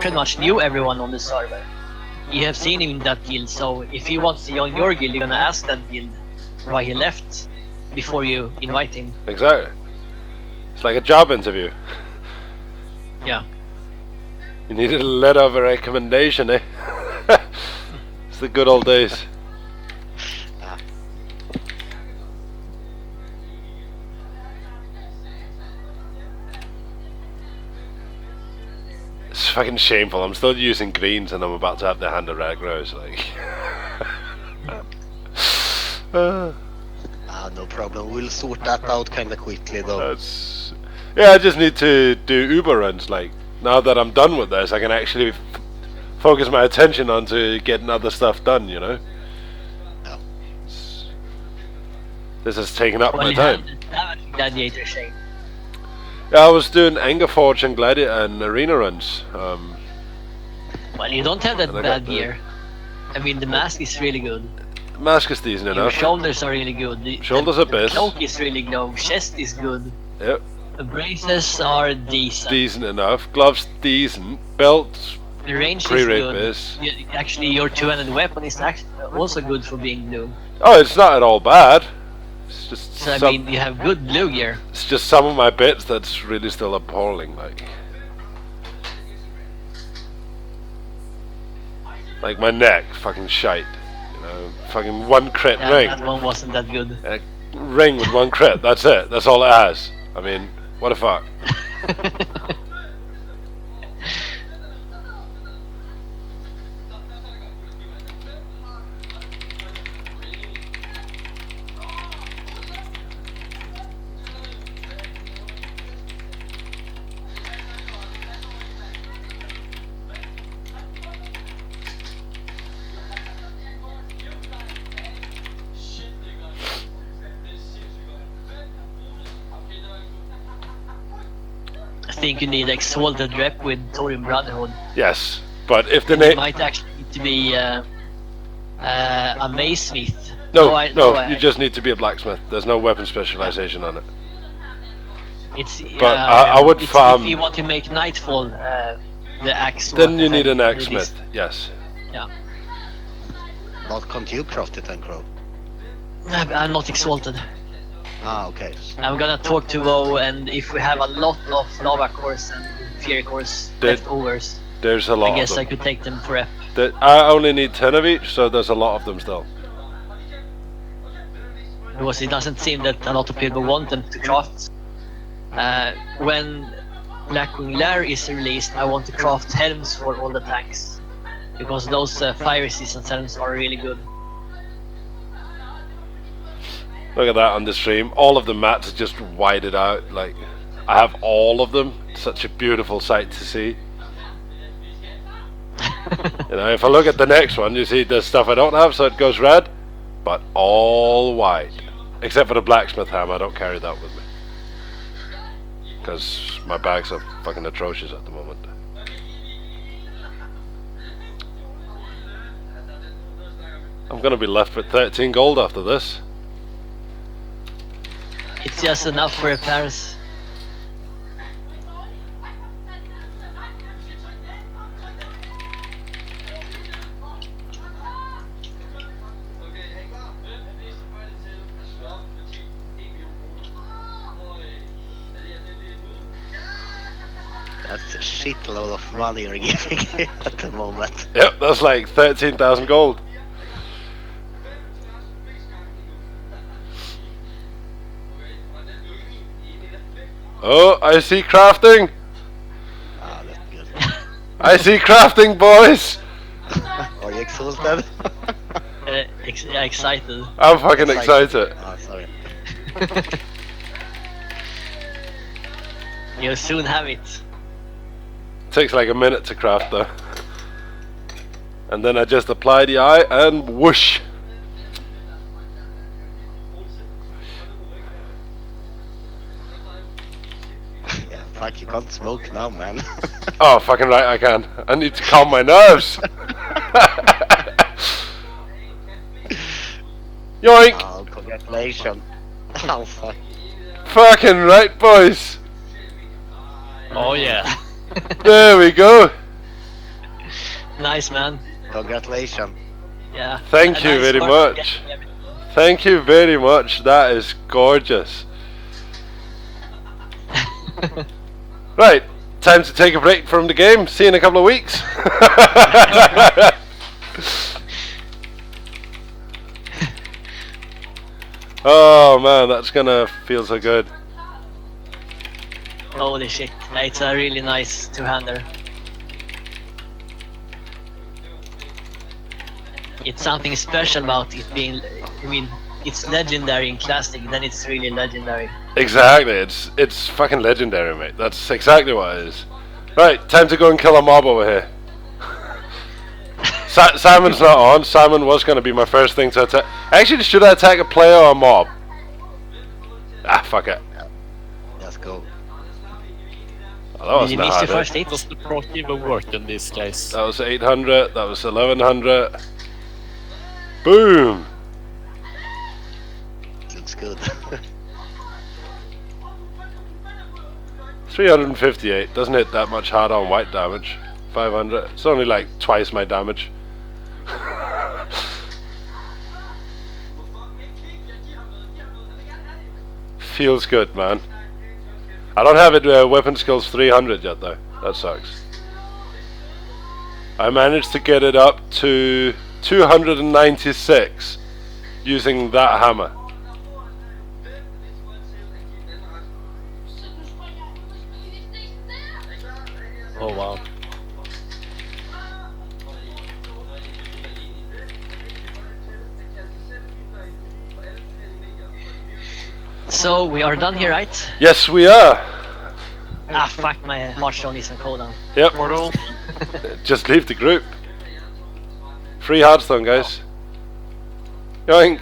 pretty much knew everyone on the server. You have seen him in that guild, so if he wants to join your guild, you're gonna ask that guild why he left before you invite him. Exactly. It's like a job interview. Yeah. You needed a letter of a recommendation, eh? It's the good old days. It's fucking shameful. I'm still using greens and I'm about to have the hand of Ragnaros, like. No problem. We'll sort that out kind of quickly, though. Yeah, I just need to do Uber runs. Like, now that I'm done with this, I can actually focus my attention onto getting other stuff done, you know? Yeah. This has taken up my time. Gladiator shame. Yeah, I was doing Angerforge and and arena runs. Well, you don't have that bad gear. I mean, the mask is really good. The mask is decent Your enough. shoulders are really good. Shoulders are best. The cloak is really good. Chest is good. Yep. The braces are decent. Decent enough. Gloves decent. Belt. The range is Pre-rape good. is. Actually, your two-handed weapon is also good for being blue. Oh, it's not at all bad. It's just So I mean, you have good blue gear. It's just some of my bits that's really still appalling, like my neck, fucking shite. You know, fucking one crit Yeah, ring. that one wasn't that good. A ring with one crit. That's it. That's all it has. I mean, what the fuck? I think you need exalted rep with Thorium Brotherhood. Yes, but if the You name. might actually need to be a Mace-smith. No, No, you just need to be a blacksmith. There's no weapon specialization on it. It's, But I would farm. If you want to make Nightfall, the axe. Then you need an axesmith. Yes. Yeah. But can't you craft it then, Crow? I'm not exalted. Ah, okay. I'm gonna talk to WoW, and if we have a lot of lava cores and fury cores leftovers, There's a lot I guess of I them. could take them for rep. I only need 10 of each, so there's a lot of them still. Because it doesn't seem that a lot of people want them to craft. When Blackwing Lair is released, I want to craft helms for all the tanks. Because those fire resistance helms are really good. Look at that on the stream. All of the mats are just whited out. Like, I have all of them. Such a beautiful sight to see. You know, if I look at the next one, you see there's stuff I don't have, so it goes red, but all white. Except for the blacksmith hammer, I don't carry that with me. Because my bags are fucking atrocious at the moment. I'm gonna be left with 13 gold after this. It's just enough for repairs. That's a shitload of money you're giving at the moment. Yep, that's like 13,000 gold. Oh, I see crafting. Ah, that's good. I see crafting, boys. Are you exhausted? Excited. I'm fucking excited. Ah, sorry. You'll soon have it. Takes like a minute to craft though. And then I just apply the eye and whoosh. Yeah, fuck, you can't smoke now, man. Oh, fucking right, I can. I need to calm my nerves. Yoink! Oh, congratulations. Oh, fuck. Fucking right, boys. Oh yeah. There we go. Nice, man. Congratulations. Yeah. Thank A you nice very work much. getting everything. Thank you very much. That is gorgeous. Right, time to take a break from the game. See you in a couple of weeks. Oh man, that's gonna feel so good. Holy shit. It's a really nice two-hander. It's something special about it being, I mean, it's legendary in Classic, then it's really legendary. Exactly, it's fucking legendary, mate. That's exactly what it is. Right, time to go and kill a mob over here. Simon's not on. Simon was going to be my first thing to attack. Actually, should I attack a player or a mob? Ah, fuck it. Let's go. Oh, that Did you wasn't miss hard, your first eh? hit? Does the proc even work in this case? That was 800. That was 1100. Boom! Looks good. 358. Doesn't hit that much hard on white damage. 500. It's only like twice my damage. Feels good, man. I don't have it weapon skills 300 yet though. That sucks. I managed to get it up to 296 using that hammer. Oh wow. So we are done here, right? Yes, we are. Ah, fuck, my Marshall isn't cooldown. Yep. Mortal. Just leave the group. Free Hearthstone, guys. Yoink.